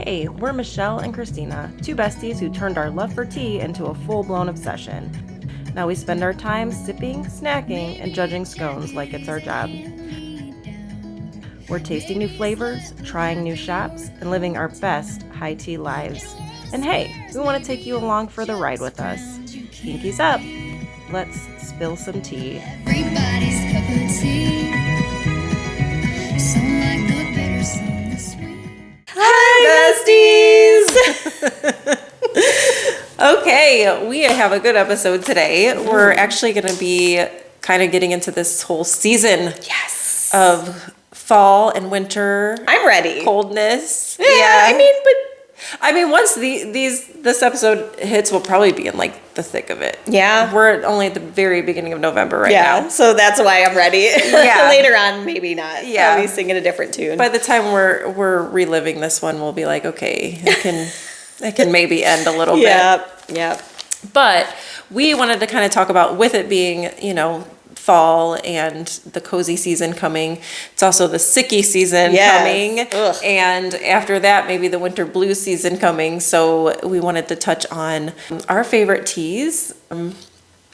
Hey, we're Michelle and Christina, two besties who turned our love for tea into a full-blown obsession. Now we spend our time sipping, snacking, and judging scones like it's our job. We're tasting new flavors, trying new shops, and living our best high tea lives. And hey, we want to take you along for the ride with us. Pinkies up. Let's spill some tea. Everybody's cup of tea. Some like the bitter, some the sweet. Hi, besties! Okay, we have a good episode today. We're actually going to be kind of getting into this whole season of fall and winter. I'm ready. Coldness. Yeah. I mean, once this episode hits, we'll probably be in like the thick of it. Yeah. We're only at the very beginning of November right now. So that's why I'm ready. Yeah. Later on, maybe not. Yeah. I'll be singing a different tune. By the time we're reliving this one, we'll be like, okay, it can maybe end a little bit. Yep. But we wanted to kind of talk about, with it being, fall and the cozy season coming, it's also the sicky season coming. Ugh. And after that, maybe the winter blues season coming. So we wanted to touch on our favorite teas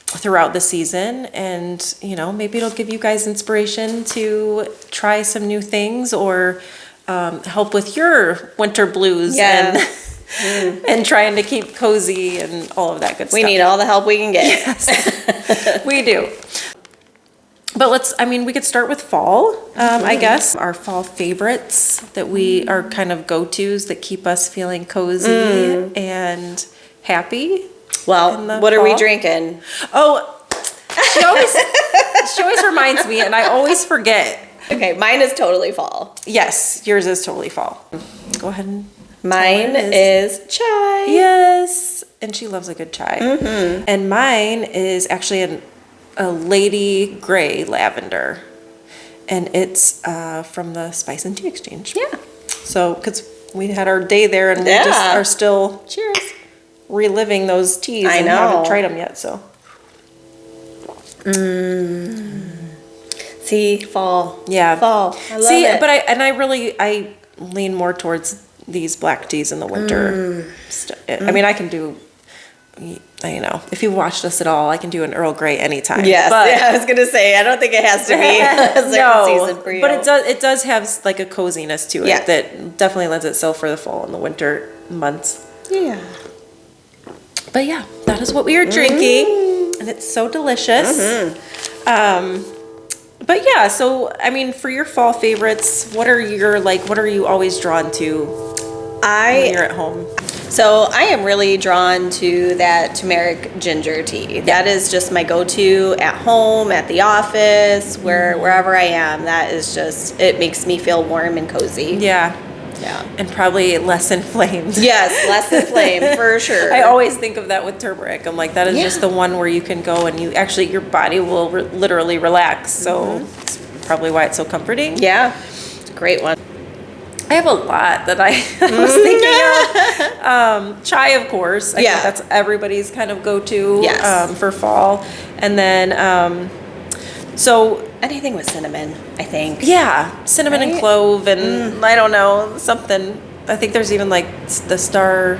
throughout the season. And, maybe it'll give you guys inspiration to try some new things or help with your winter blues and trying to keep cozy and all of that good stuff. We need all the help we can get. Yes, we do. But we could start with fall, I guess. Our fall favorites that we are kind of go-tos that keep us feeling cozy and happy. Well, what are we drinking? Oh, she always reminds me, and I always forget. Okay, mine is totally fall. Yes, yours is totally fall. Go ahead and Mine is chai. Yes, and she loves a good chai. Mm-hmm. And mine is actually a lady gray lavender, and it's from the Spice and Tea Exchange. Yeah. So, because we had our day there, and we just are still reliving those teas. I and know. haven't tried them yet. So. See, fall. Yeah. Fall. I love it. But I lean more towards these black teas in the winter. I mean, I can do. If you watched us at all, I can do an Earl Grey anytime. Yes, I was gonna say, I don't think it has to be a certain season for you. But it does have like a coziness to it that definitely lends itself for the fall and the winter months. Yeah. But yeah, that is what we are drinking, and it's so delicious. But yeah, so I mean, for your fall favorites, what are you always drawn to when you're at home? So I am really drawn to that turmeric ginger tea. That is just my go-to at home, at the office, wherever I am. That is just, it makes me feel warm and cozy. Yeah. And probably less inflamed. Yes, less inflamed for sure. I always think of that with turmeric. I'm like, that is just the one where you can go and your body will literally relax. So it's probably why it's so comforting. Yeah, it's a great one. I have a lot that I was thinking of. Chai, of course. I think that's everybody's kind of go-to for fall. And then, so... anything with cinnamon, I think. Yeah, cinnamon and clove and I don't know, something. I think there's even like the star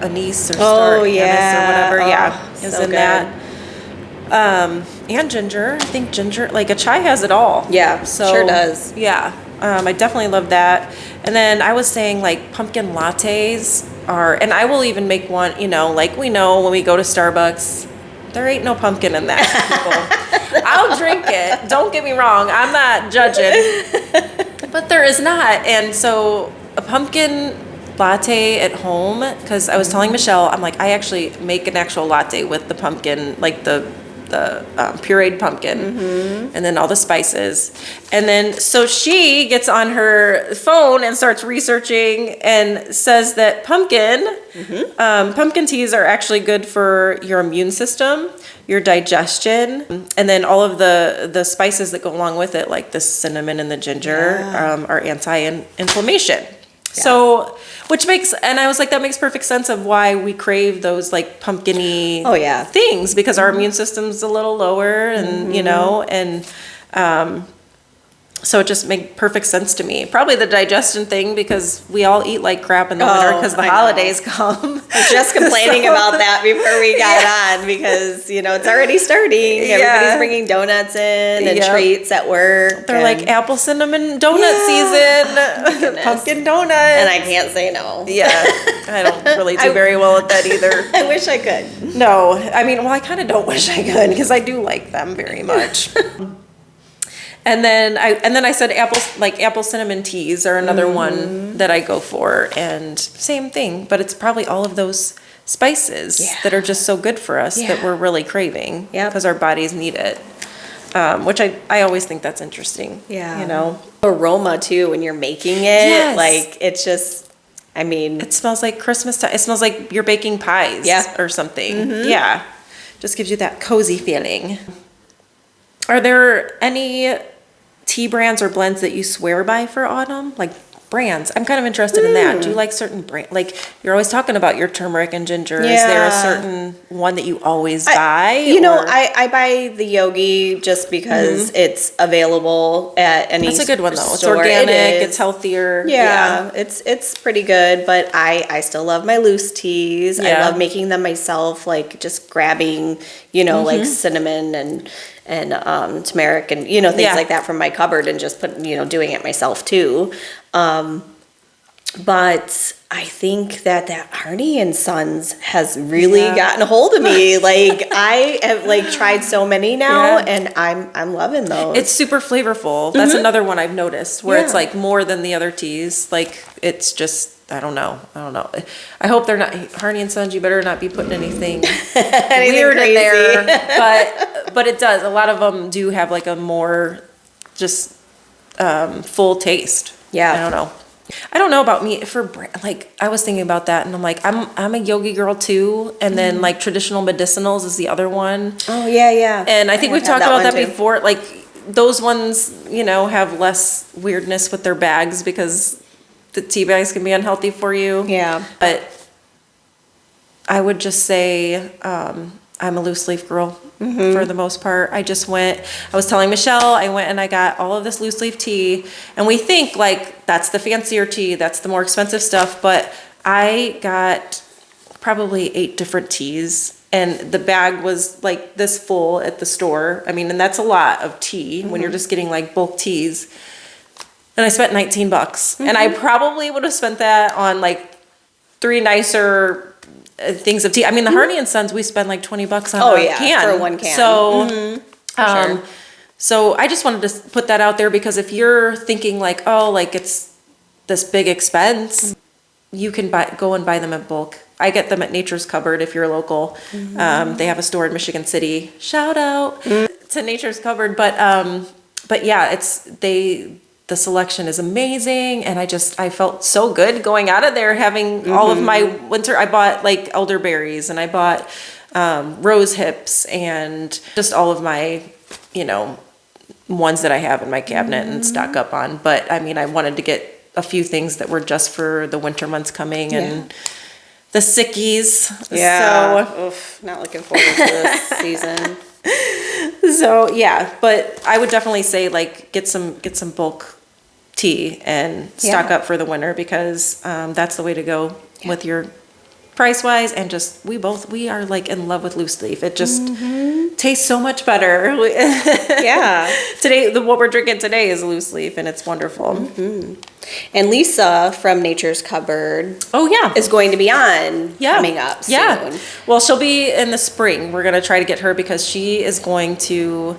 anise or star anise or whatever. Is so in good. That. And ginger. I think ginger, like a chai has it all. Yeah, so, sure does. Yeah. I definitely love that. And then I was saying like pumpkin lattes and I will even make one, like we know when we go to Starbucks, there ain't no pumpkin in that, people. I'll drink it. Don't get me wrong. I'm not judging. But there is not. And so a pumpkin latte at home, because I was telling Michelle, I'm like, I actually make an actual latte with the pumpkin, like the pureed pumpkin, and then all the spices. And then, so she gets on her phone and starts researching and says that pumpkin teas are actually good for your immune system, your digestion, and then all of the spices that go along with it, like the cinnamon and the ginger, are anti-inflammation. Yeah. So, and I was like, that makes perfect sense of why we crave those like pumpkin-y things, because our immune system's a little lower and, So it just made perfect sense to me. Probably the digestion thing because we all eat like crap in the winter because the I know. holidays come. I was just complaining about that before we got on because, it's already starting. Yeah. Everybody's bringing donuts in and Yep. treats at work. They're like apple cinnamon donut season, Goodness. pumpkin donuts. And I can't say no. Yeah, I don't really do very well at that either. I wish I could. No, I mean, well, I kind of don't wish I could because I do like them very much. And then I said apple cinnamon teas are another one that I go for, and same thing, but it's probably all of those spices that are just so good for us that we're really craving because our bodies need it. Which I always think that's interesting. Yeah. Aroma too when you're making it. Yes. Like it's just, it smells like Christmas time. It smells like you're baking pies or something. Yeah. Just gives you that cozy feeling. Are there any tea brands or blends that you swear by for autumn? Like brands. I'm kind of interested in that. Do you like certain brand? Like you're always talking about your turmeric and ginger. Is there a certain one that you always buy? I buy the Yogi just because it's available at any That's a good one though. It's store. organic. It's healthier. Yeah, it's pretty good, but I still love my loose teas. I Yeah. love making them myself, like just grabbing, like cinnamon and turmeric and things like that from my cupboard and just doing it myself too. But I think that Hardy and Sons has really gotten a hold of me. Like I have tried so many now and I'm loving those. It's super flavorful. That's another one I've noticed where it's like more than the other teas. Like it's just, I don't know. I hope they're not, Hardy and Sons, you better not be putting anything weird crazy. in there. But it does. A lot of them do have like a more just full taste. Yeah. I don't know about me I was thinking about that and I'm like, I'm a yogi girl too. And then like traditional medicinals is the other one. Oh yeah. And I think we've talked about that too. before. Like those ones, have less weirdness with their bags because the tea bags can be unhealthy for you. Yeah. But I would just say I'm a loose leaf girl for the most part. I was telling Michelle, I went and I got all of this loose leaf tea. And we think like that's the fancier tea, that's the more expensive stuff. But I got probably 8 different teas. And the bag was like this full at the store. I mean, and that's a lot of tea when you're just getting like bulk teas. And I spent $19. And I probably would have spent that on like 3 nicer things of tea. I mean, the Hardy and Sons, we spend like $20 on a can. For one can. So, Sure. so I just wanted to put that out there because if you're thinking like, oh, like it's this big expense, you can go and buy them in bulk. I get them at Nature's Cupboard if you're local. They have a store in Michigan City. Shout out to Nature's Cupboard. But yeah, the selection is amazing, and I felt so good going out of there having all of my winter. I bought like elderberries, and I bought rose hips, and just all of my, ones that I have in my cabinet and stock up on. But I mean, I wanted to get a few things that were just for the winter months coming, and the Sickies. Yeah. So, Oof, not looking forward to this season. So yeah, but I would definitely say like get some bulk tea and stock up for the winter because that's the way to go with your price wise, and just we are like in love with loose leaf. It just tastes so much better. Yeah. Today, what we're drinking today is loose leaf, and it's wonderful. And Lisa from Nature's Cupboard Oh yeah, is going to be on coming up soon. Yeah. Well, she'll be in the spring. We're gonna try to get her because she is going to.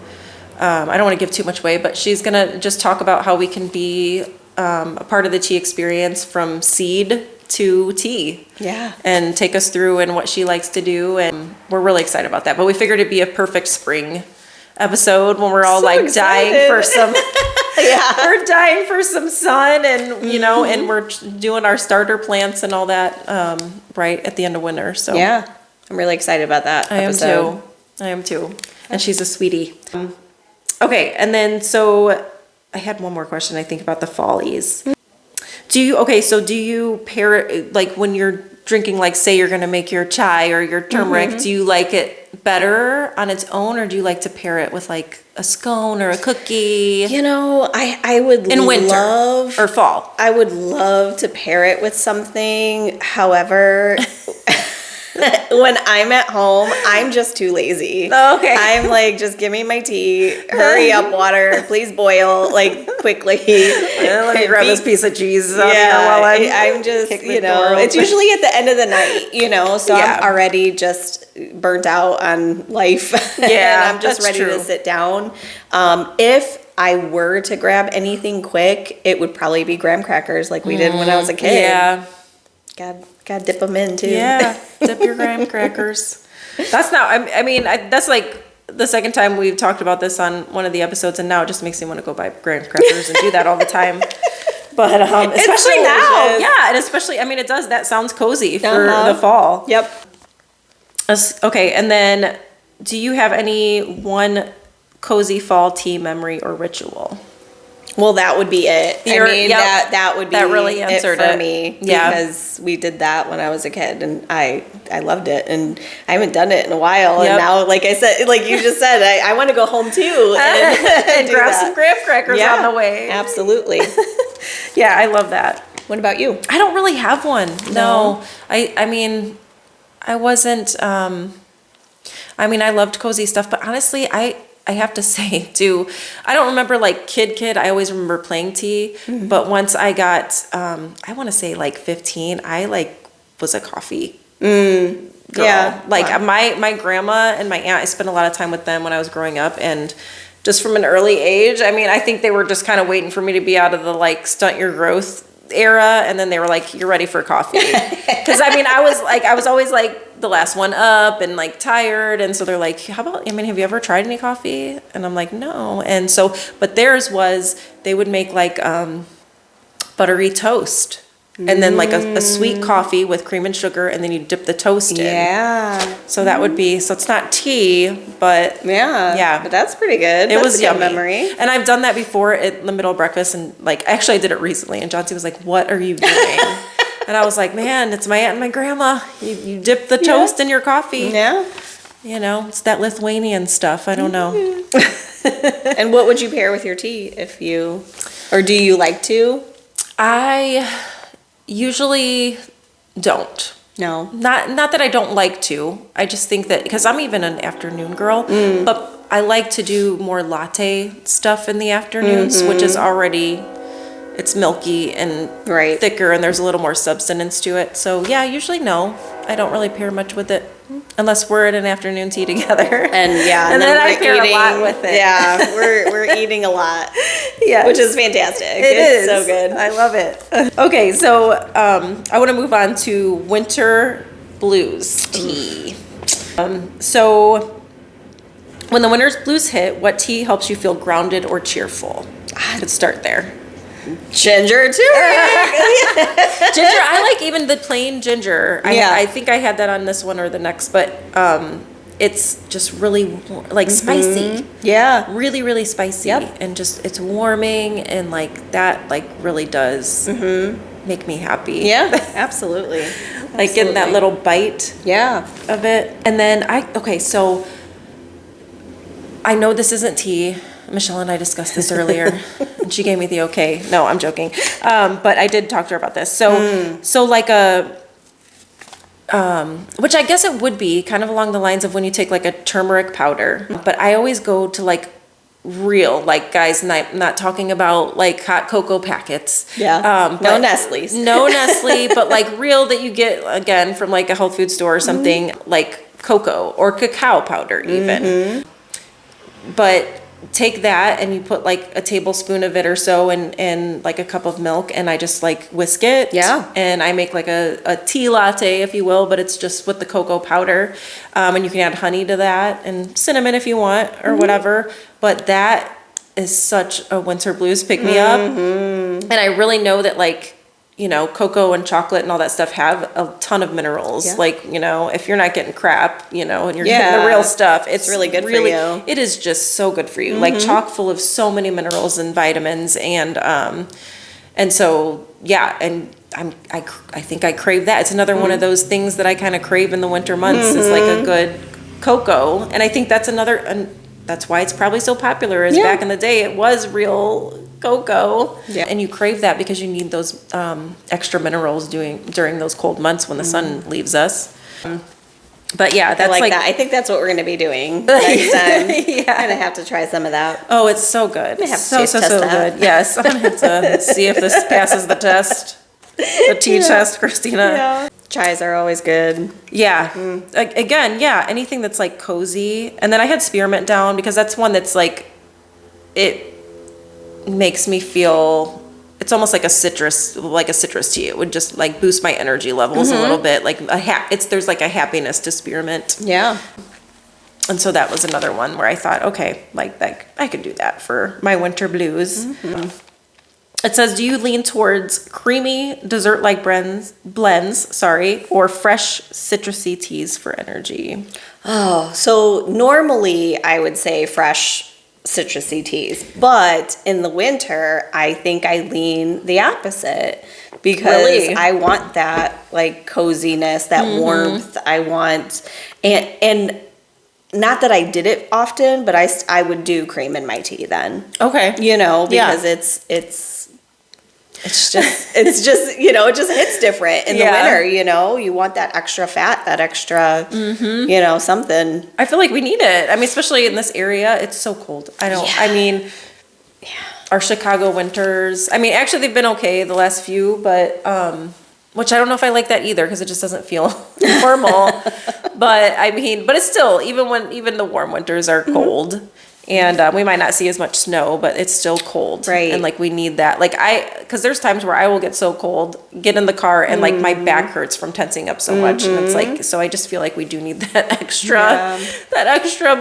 I don't want to give too much away, but she's gonna just talk about how we can be a part of the tea experience from seed to tea. Yeah. And take us through and what she likes to do, and we're really excited about that. But we figured it'd be a perfect spring episode when we're all So like excited. dying for some. Yeah. We're dying for some sun, and and we're doing our starter plants and all that right at the end of winter. So Yeah. I'm really excited about that episode. I am too. And she's a sweetie. Okay, and then so I had one more question I think about the follies. Do you pair it like when you're drinking, like say you're gonna make your chai or your turmeric, do you like it better on its own, or do you like to pair it with like a scone or a cookie You know, I would in winter love or fall? I would love to pair it with something. However, when I'm at home, I'm just too lazy. Okay. I'm like, just give me my tea. Hurry up, water. Please boil like quickly. Let me grab this piece of cheese out here Yeah, while I'm just, kick the you know, door it's open. usually at the end of the night, you know, so Yeah. I'm already just burnt out on life. Yeah, and I'm just that's ready true. to sit down. If I were to grab anything quick, it would probably be graham crackers like we did when I was a kid. Yeah. Gotta dip them in too. Yeah, dip your graham crackers. That's not. I mean, that's like the second time we've talked about this on one of the episodes, and now it just makes me want to go buy graham crackers and do that all the time. But especially now, delicious. yeah, and especially, I mean, it does. That sounds cozy for Uh-huh. the fall. Yep. Okay, and then, do you have any one cozy fall tea memory or ritual? Well, that would be it. Yep. That would be That really answered it for it. me. Yeah. Because we did that when I was a kid, and I loved it, and I haven't done it in a while. Yep. And now, like I said, like you just said, I want to go home too And do grab that. some graham crackers Yeah, on the way. Absolutely. Yeah, I love that. What about you? I don't really have one. No. I mean, I wasn't, I mean, I loved cozy stuff, but honestly, I have to say too, I don't remember like kid. I always remember playing tea, but once I got, I want to say like 15, I like was a coffee girl. Yeah. Like Wow. my grandma and my aunt, I spent a lot of time with them when I was growing up, and just from an early age, I mean, I think they were just kind of waiting for me to be out of the like stunt your growth era, and then they were like, you're ready for coffee. Because I mean, I was always like the last one up and like tired, and so they're like, how about, I mean, have you ever tried any coffee? And I'm like, no. And so, but theirs was, they would make like buttery toast, and then like a sweet coffee with cream and sugar, and then you dip the toast in. Yeah. So that would be, so it's not tea, but Yeah. Yeah. But that's pretty good. it That's was a good yummy. memory. And I've done that before in the middle of breakfast, and like, actually I did it recently, and John C was like, what are you doing? And I was like, man, it's my aunt and my grandma. You dip the toast in your coffee. Yeah. You know, it's that Lithuanian stuff. I don't know. And what would you pair with your tea if you, or do you like to? I usually don't. No. Not that I don't like to. I just think that, because I'm even an afternoon girl, but I like to do more latte stuff in the afternoons, which is already, it's milky and Right. thicker, and there's a little more substance to it. So yeah, usually no. I don't really pair much with it unless we're at an afternoon tea together. And yeah, and then I we're pair a lot with it. Yeah, we're eating a lot, Yeah, which is fantastic. It's so good. I love it. Okay, so I want to move on to winter blues tea. So when the winter blues hit, what tea helps you feel grounded or cheerful? Let's start there. Ginger too. Ginger, I like even the plain ginger. Yeah. I think I had that on this one or the next, but it's just really like spicy. Yeah. Really, really spicy. Yep. And just, it's warming, and like that like really does make me happy. Yeah. Absolutely. Like getting that little bite Yeah. of it. And then so I know this isn't tea. Michelle and I discussed this earlier, and she gave me the okay. No, I'm joking. But I did talk to her about this. So like which I guess it would be kind of along the lines of when you take like a turmeric powder. But I always go to like real, like guys, not talking about like hot cocoa packets. Yeah. But- No Nestle's. No Nestle, but like real that you get again from like a health food store or something, like cocoa or cacao powder even. But take that and you put like a tablespoon of it or so in like a cup of milk, and I just like whisk it. Yeah. And I make like a tea latte, if you will, but it's just with the cocoa powder. And you can add honey to that and cinnamon if you want or whatever. But that is such a winter blues pick me up. And I really know that like, you know, cocoa and chocolate and all that stuff have a ton of minerals. Yeah. Like, you know, if you're not getting crap, you know, and you're Yeah. getting the real stuff, it's really good for you. It is just so good for you. Like chock full of so many minerals and vitamins, and so yeah, and I think I crave that. It's another one of those things that I kind of crave in the winter months is like a good cocoa, and I think that's that's why it's probably so popular. Is Yeah. back in the day, it was real cocoa, Yeah. and you crave that because you need those extra minerals during those cold months when the sun leaves us. But yeah, I that's like that. I think that's what we're going to be doing next time. Yeah. I'm going to have to try some of that. Oh, it's so good. have to So taste test that. good. Yes, I'm gonna have to see if this passes the test, the T test, Christina. Chais are always good. Yeah. Again, yeah, anything that's like cozy. And then I had spearmint down because that's one that's like, it makes me feel, it's almost like a citrus tea. It would just like boost my energy levels a little bit. Like there's like a happiness to spearmint. Yeah. And so that was another one where I thought, okay, like I could do that for my winter blues. It says, do you lean towards creamy dessert-like blends, or fresh citrusy teas for energy? Oh, so normally I would say fresh citrusy teas, but in the winter, I think I lean the opposite because Really? I want that like coziness, that warmth. I want, and not that I did it often, but I would do cream in my tea then, Okay. because it's just, it just hits different in the Yeah. winter, you want that extra fat, that extra, something. I feel like we need it. I mean, especially in this area, it's so cold. Our Chicago winters, I mean, actually they've been okay the last few, but, which I don't know if I like that either because it just doesn't feel normal. But I mean, but it's still, even the warm winters are cold. And we might not see as much snow, but it's still cold. Right. And like we need that. Like because there's times where I will get so cold, get in the car and like my back hurts from tensing up so much. And it's like, so I just feel like we do need that extra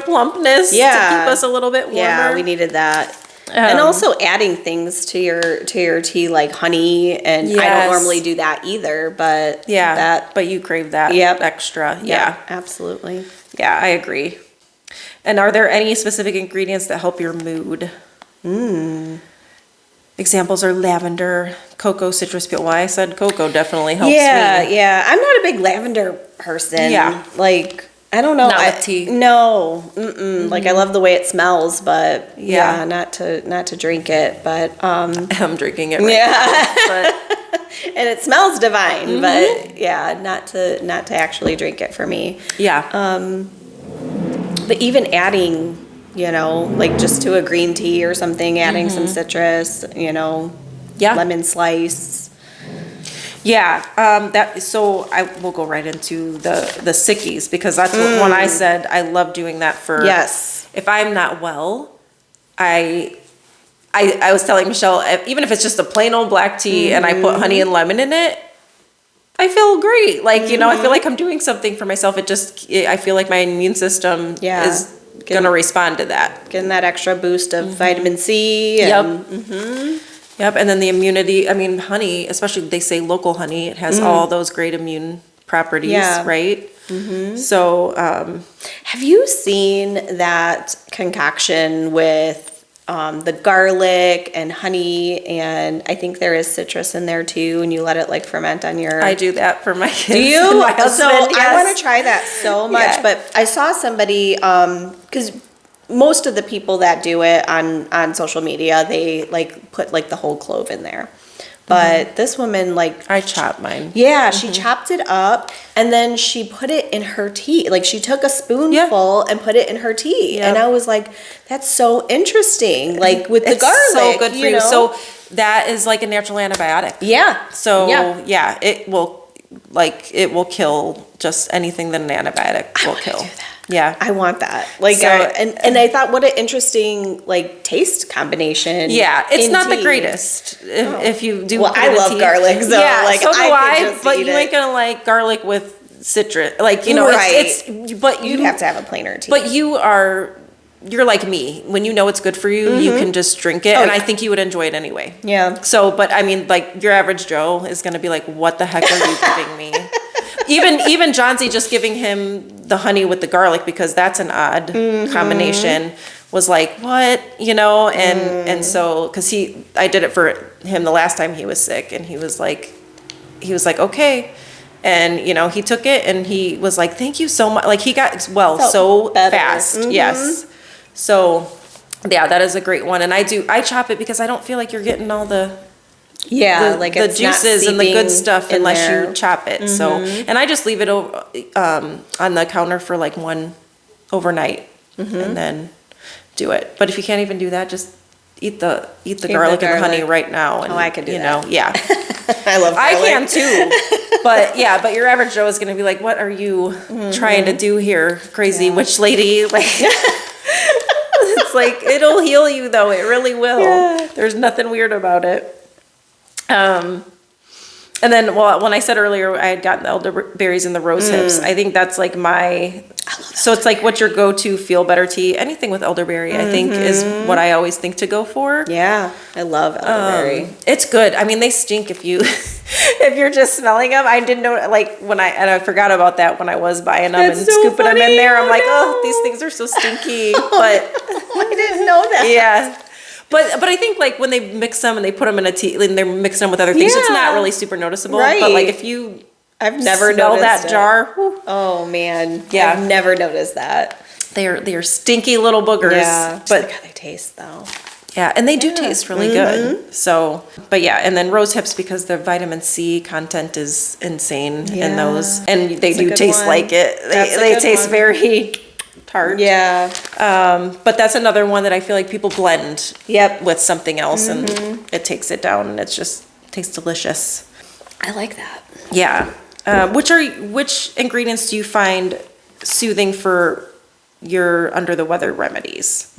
plumpness to keep us a little bit warmer. Yeah, we needed that. And also adding things to your tea like honey, and I Yes. don't normally do that either, but but you crave that extra. Yeah. Absolutely. Yeah, I agree. And are there any specific ingredients that help your mood? Examples are lavender, cocoa, citrus peel. Well, I said cocoa definitely helps me. Yeah. I'm not a big lavender person. Yeah. Like, I don't know. Not with tea. No. Like, I love the way it smells, but not to drink it. But I'm drinking it right now. But and it smells divine. But not to actually drink it for me. yeah. But even adding, like just to a green tea or something, adding some citrus, lemon slice. Yeah. So I will go right into the Sickies because that's what one I said I love doing that for. Yes. If I'm not well, I was telling Michelle, even if it's just a plain old black tea and I put honey and lemon in it, I feel great. Like, I feel like I'm doing something for myself. I feel like my immune system is going to respond to that. Getting that extra boost of vitamin C. And, Yep. And then the immunity, I mean, honey, especially they say local honey, it has all those great immune properties, right? So, have you seen that concoction with the garlic and honey, and I think there is citrus in there too, and you let it like ferment on your... I do that for my kids. Do you? And my husband, I want to try that so much, Yeah. but I saw somebody, because most of the people that do it on social media, they like put like the whole clove in there. But this woman I chop mine. yeah, she chopped it up and then she put it in her tea. Like she took a spoonful and put it in her tea. Yep. And I was like, that's so interesting. Like with the It's garlic. so good for you. So that is like a natural antibiotic. Yeah. So Yeah. it will kill just anything that an antibiotic will kill. do that. Yeah. I want that. Like, So- and I thought, what an interesting like taste combination. Yeah, it's in not the tea. greatest if you do. Well, put I it in love tea. garlic, so, yeah, like, so do I could I. just But eat you it. ain't gonna like garlic with citrus, like Right. it's. But You'd have to have a plainer tea. But you're like me. When you know it's good for you, you can just drink it, and yeah. I think you would enjoy it anyway. Yeah. So, but I mean, like your average Joe is gonna be like, "What the heck are you giving me?" Even Johnsy just giving him the honey with the garlic because that's an odd combination was like, what, and so because I did it for him the last time he was sick, and he was like okay, and he took it and he was like, thank you so much, like he got well so better. fast. Yes. So yeah, that is a great one. And I chop it because I don't feel like you're getting all the like the it's not juices and the good stuff in unless there. you chop it. So, and I just leave it on the counter for like one overnight and then do it. But if you can't even do that, just eat the garlic and honey right now. And, I could do that. Yeah. I love I garlic. can too. But your average Joe is going to be like, what are you trying to do here, crazy witch lady? Like, it's like, it'll heal you though. It really will. Yeah. There's nothing weird about it. And then, well, when I said earlier I had gotten the elderberries and the rose hips, I think that's like so it's like what's your go-to feel better tea? Anything with elderberry, I think, is what I always think to go for. Yeah, I love elderberry. It's good. I mean, they stink if you if you're just smelling them. I didn't know, like, I forgot about that when I was buying them and That's so scooping them in funny. there. I'm like, Oh, oh, these things are so stinky. But I didn't know that. yeah. But I think like when they mix them and they put them in a tea and they're mixing them with other things, it's Yeah. not really super noticeable. Right. But like if you I've never smell noticed that it. jar, whew, Oh man, Yeah. I've never noticed that. they are stinky little boogers. Yeah, But look how they taste though. yeah, and they do taste really good. So, but yeah, and then rose hips because the vitamin C content is insane in Yeah. those, and they That's a do good taste one. like it. That's a They good taste one. very tart. Yeah. But that's another one that I feel like people blend. Yep. With something else, and it takes it down, and it's just tastes delicious. I like that. Yeah. Which ingredients do you find soothing for your under the weather remedies?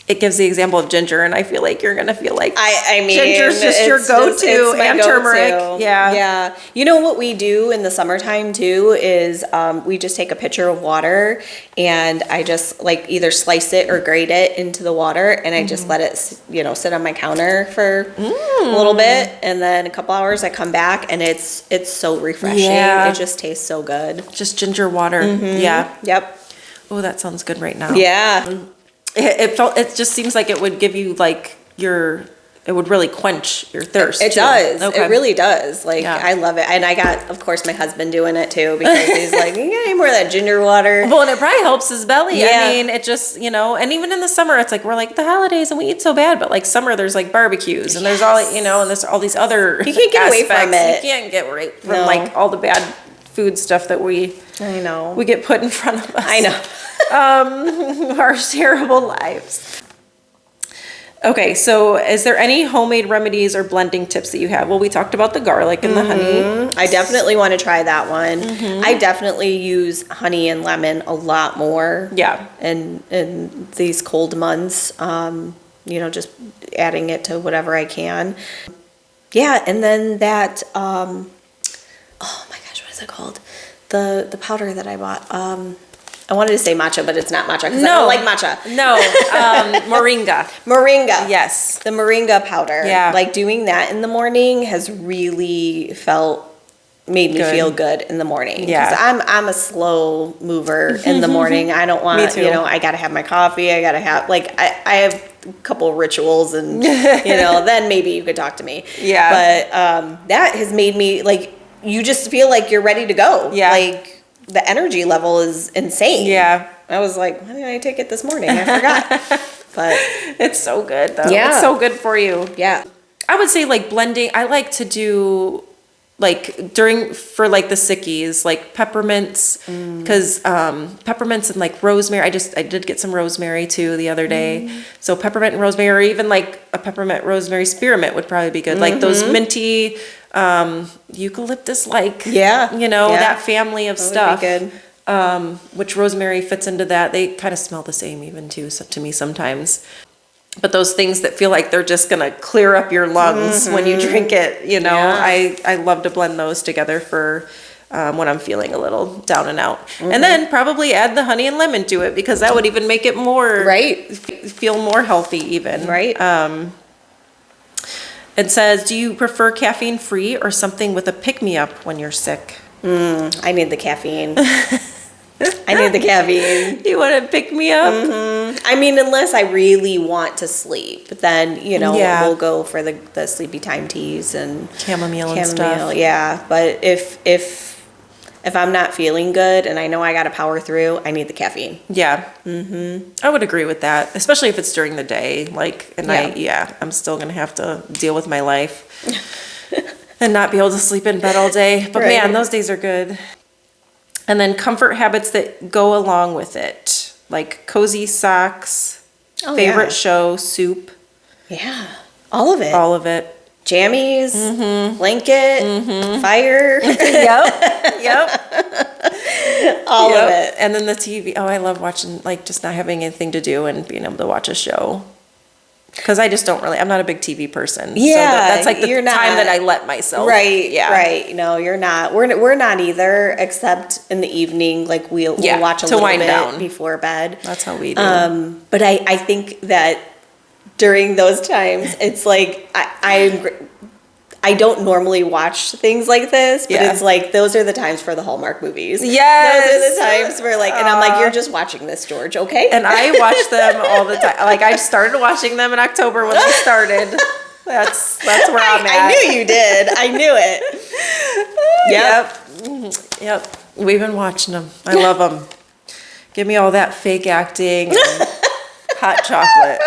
It gives the example of ginger, and I feel like you're gonna feel like I mean, ginger's just your it's go-to, my and go-to. turmeric. Yeah. Yeah. You know what we do in the summertime too is we just take a pitcher of water and I just like either slice it or grate it into the water and I just let it, sit on my counter for a little bit, and then a couple hours I come back and it's so refreshing. Yeah. It just tastes so good. Just ginger water. Yeah. Yep. Oh, that sounds good right now. Yeah. It just seems like it would give you like it would really quench your thirst. It too. does. Okay. It really does. Like, Yeah. I love it. And I got, of course, my husband doing it too because he's like, you got any more of that ginger water? Well, and it probably helps his belly. Yeah. I mean, it just, and even in the summer, it's like, we're like the holidays and we eat so bad, but like summer, there's like barbecues and there's all, and there's all these other You can't get away from aspects. it. You can't get away from No. like all the bad food stuff that we I know. get put in front of us. I know. Our terrible lives. Okay, so is there any homemade remedies or blending tips that you have? Well, we talked about the garlic and the honey. I definitely want to try that one. I definitely use honey and lemon a lot more. Yeah. In these cold months, just adding it to whatever I can. Yeah, and then that, oh my gosh, what is it called? The powder that I bought. I wanted to say matcha, but it's not matcha because I don't like matcha. No, moringa. Moringa. Yes. The moringa powder. Yeah. Like doing that in the morning has really made me Good. feel good in the morning. Yeah. 'Cause I'm a slow mover in the morning. I don't want, Me too. I got to have my coffee. I got to have, I have a couple of rituals and, then maybe you could talk to me. Yeah. But that has made me, you just feel like you're ready to go. Yeah. Like, the energy level is insane. Yeah. I was like, why didn't I take it this morning? I forgot. But It's so good though. Yeah. It's so good for you. yeah. I would say like blending, I like to do like for like the sickies, like peppermints, because peppermints and like rosemary. I did get some rosemary too the other day. So peppermint and rosemary, or even like a peppermint rosemary spearmint would probably be good. Like those minty eucalyptus, Yeah. that family of stuff. Would be good. Which rosemary fits into that. They kind of smell the same even too, so to me sometimes. But those things that feel like they're just gonna clear up your lungs when you drink it, Yeah. I love to blend those together for when I'm feeling a little down and out. And then probably add the honey and lemon to it because that would even make it more Right. feel more healthy even. Right. It says, do you prefer caffeine free or something with a pick me up when you're sick? I need the caffeine. I need the caffeine. You want to pick me up? I mean, unless I really want to sleep, then, Yeah. we'll go for the sleepy time teas and Chamomile and stuff. Yeah. But if if I'm not feeling good and I know I got to power through, I need the caffeine. Yeah. I would agree with that, especially if it's during the day. Like, and I'm still going to have to deal with my life and not be able to sleep in bed all day. But Right. man, those days are good. And then comfort habits that go along with it, like cozy socks, favorite show, soup, Yeah. All of it. all of it. Jammies, blanket, fire, Yep. all of it. And then the TV. Oh, I love watching, like, just not having anything to do and being able to watch a show. Because I just don't really, I'm not a big TV person. Yeah, So that's like the you're time not. that I let myself. Right, Yeah. right. No, you're not. We're not either, except in the evening, like we'll watch a to little wind bit down. before bed. That's how we do. But I think that during those times, it's like I don't normally watch things like this, but Yeah. it's like those are the times for the Hallmark movies. Yes. Those are the times where like, and I'm like, you're just watching this, George, okay? And I watch them all the time. Like, I started watching them in October when they started. That's where I'm at. I knew you did. I knew it. Yep. We've been watching them. I love them. Give me all that fake acting and hot chocolate.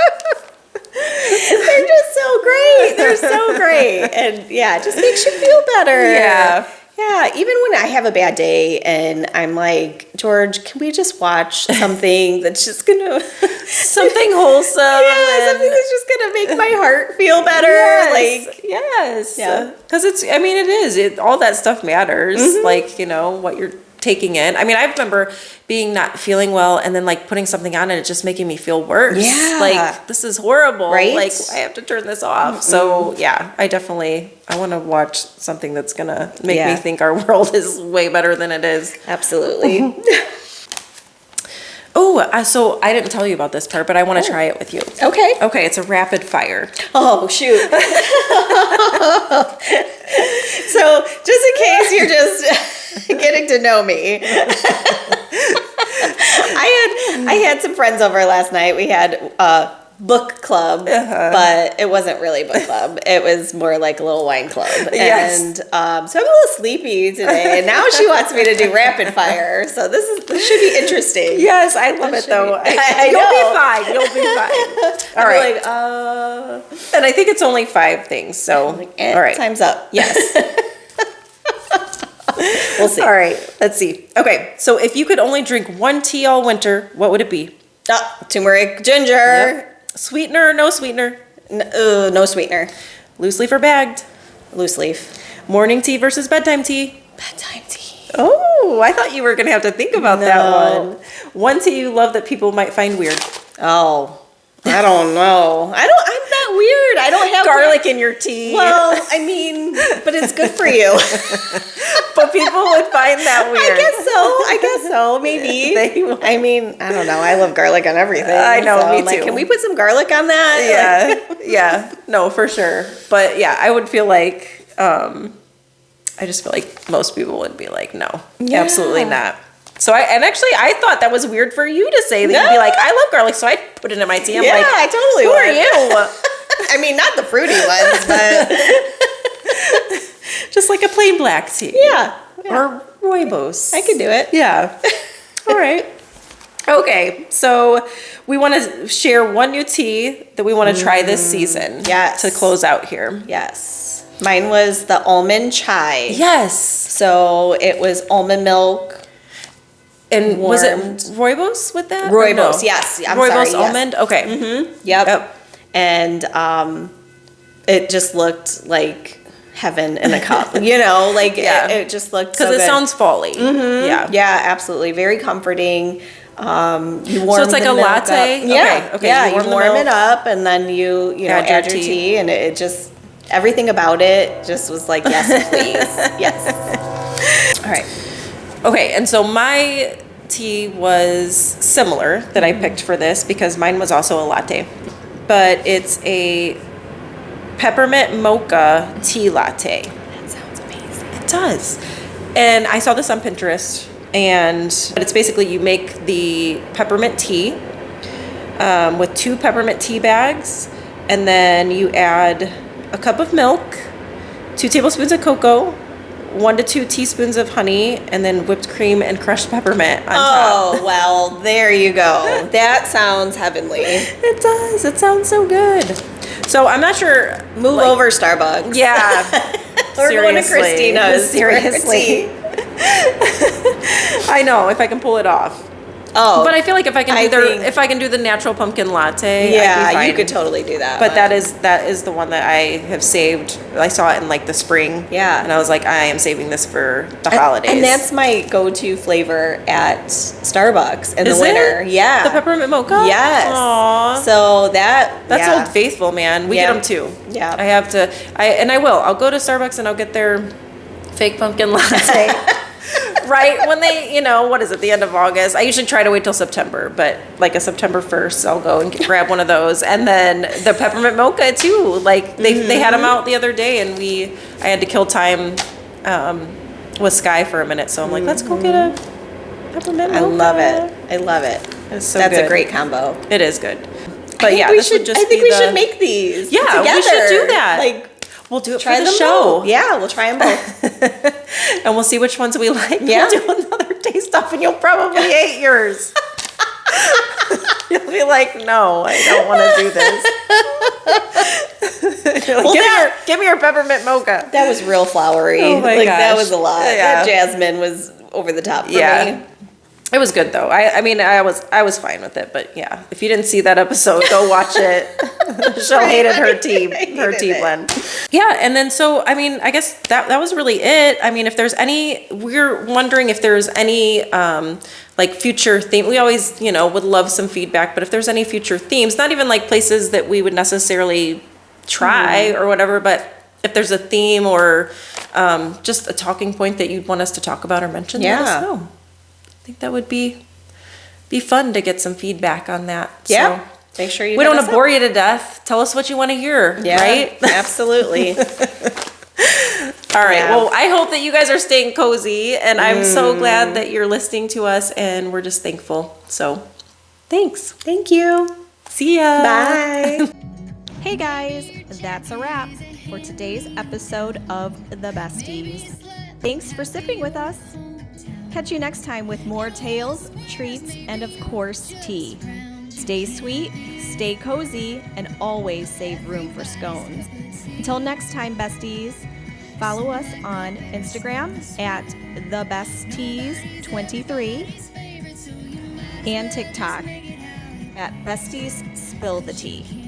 They're just so great. They're so great. And yeah, it just makes you feel better. Yeah. Yeah. Even when I have a bad day and I'm like, George, can we just watch something that's just gonna Something wholesome. yeah, something that's just gonna make my heart feel better. Like yes. Yeah. Because I mean, it is. All that stuff matters. Like, what you're taking in. I mean, I remember being not feeling well and then like putting something on and it just making me feel worse. Yeah. Like, this is horrible. Right? Like, I have to turn this off. So yeah, I want to watch something that's going to make me think our world is way better than it is. absolutely. Oh, so I didn't tell you about this part, but I want to try it with you. Okay. Okay, it's a rapid fire. Oh shoot. So just in case you're just getting to know me. I had some friends over last night. We had a book club, but it wasn't really book club. It was more like a little wine club. Yes. And so I'm a little sleepy today, and now she wants me to do rapid fire. So this should be interesting. Yes, I love it though. You'll be fine. All right. Like, And I think it's only 5 things. So, all right. Time's up. Yes. We'll see. All right. Let's see. Okay. So if you could only drink one tea all winter, what would it be? Turmeric, ginger. Yep. Sweetener or no sweetener? No sweetener. Loose leaf or bagged? Loose leaf. Morning tea versus bedtime tea? Bedtime tea. Oh, I thought you were going to have to think about that one. One tea you love that people might find weird. Oh, I don't know. I'm not weird. I don't have Garlic in your tea. Well, I mean, but it's good for you. But people would find that weird. I guess so. Maybe. They would. I mean, I don't know. I love garlic on everything. I know, so me I'm like, too. can we put some garlic on that? Yeah, yeah, no, for sure. But yeah, I would feel like, I just feel like most people would be like, no, absolutely not. So I thought that was weird for you to say that you'd be like, I love garlic, so I'd put it in my tea. I'm like, I totally who would. are you? I mean, not the fruity ones, but Just like a plain black tea. yeah. Or rooibos. I could do it. Yeah. All right. Okay, so we want to share one new tea that we want to try this season. Yes. To close out here. Yes. Mine was the almond chai. Yes. So it was almond milk. And was it Warmed. rooibos with that? Or Rooibos, no? yes. I'm Rooibos sorry, yes. almond? Okay. Yep. And it just looked like heaven in a cup. Like Yeah. it just looked Because so it good. sounds fall-y. Yeah. Yeah, absolutely. Very comforting. You warm So it's like the a milk latte? up. Yeah. Okay, Yeah, you you warm the warm it milk. up and then you Add add your your tea. tea and it just everything about it just was like, yes, please. Yes. All right. Okay, and so my tea was similar that I picked for this because mine was also a latte. But it's a peppermint mocha tea latte. That sounds amazing. It does. And I saw this on Pinterest. But it's basically you make the peppermint tea with 2 peppermint tea bags. And then you add a cup of milk, 2 tablespoons of cocoa, 1 to 2 teaspoons of honey, and then whipped cream and crushed peppermint on top. Oh, well, there you go. That sounds heavenly. It does. It sounds so good. So I'm not sure. Move over, Starbucks. Yeah. We're going to Seriously. Christina's. Seriously. I know, if I can pull it off. Oh, But I feel like if I can think- if I can do the natural pumpkin latte, I'd be yeah, fine. you could totally do that. But one. that is the one that I have saved. I saw it in like the spring. Yeah. And I was like, I am saving this for the holidays. And that's my go-to flavor at Starbucks in Is the winter. it? Yeah. The peppermint mocha? Yes. Aww. So that's Old Faithful, man. We Yeah. get them too. Yeah. I have to. I will. I'll go to Starbucks and I'll get their fake pumpkin latte. Right when they, what is it? The end of August. I usually try to wait till September, but like a September 1st, I'll go and grab one of those, and then the peppermint mocha too. Like they had them out the other day, and I had to kill time with Sky for a minute, so I'm like, let's go get a peppermint mocha. I love it. I love it. It's so That's good. a great combo. It is good. I But think yeah, we this should, would just I think be we should make these. Yeah, together. we should do that. Like, We'll do it try for them the show. both. Yeah, we'll try them both. And we'll see which ones we like. Yeah. We'll do another taste off, and you'll probably hate yours. You'll be like, no, I don't want to do this. You're like, Well, give me your peppermint mocha. That was real flowery. Oh my That gosh. was a lot. Yeah. That jasmine was over the top for Yeah. me. It was good though. I mean, I was fine with it. But yeah, if you didn't see that episode, go watch it. Jill hated her tea hated it. blend. Yeah, and then so I mean, I guess that was really it. I mean, if there's any, we're wondering if there's any like future theme. We always would love some feedback. But if there's any future themes, not even like places that we would necessarily try or whatever, but if there's a theme or just a talking point that you'd want us to talk about or mention, let us Yeah. know. I think that would be fun to get some feedback on that. Yeah. So Make sure you we don't hit want us to bore you to death. Tell us what you want to hear, Yeah, right? absolutely. All right. Yeah. Well, I hope that you guys are staying cozy, and I'm so glad that you're listening to us, and we're just thankful. So, thanks. Thank you. See ya. Bye. Hey guys, that's a wrap for today's episode of The Besties. Thanks for sipping with us. Catch you next time with more tales, treats, and of course, tea. Stay sweet, stay cozy, and always save room for scones. Until next time, besties, follow us on Instagram at thebesties23 and TikTok at Besties Spill the Tea.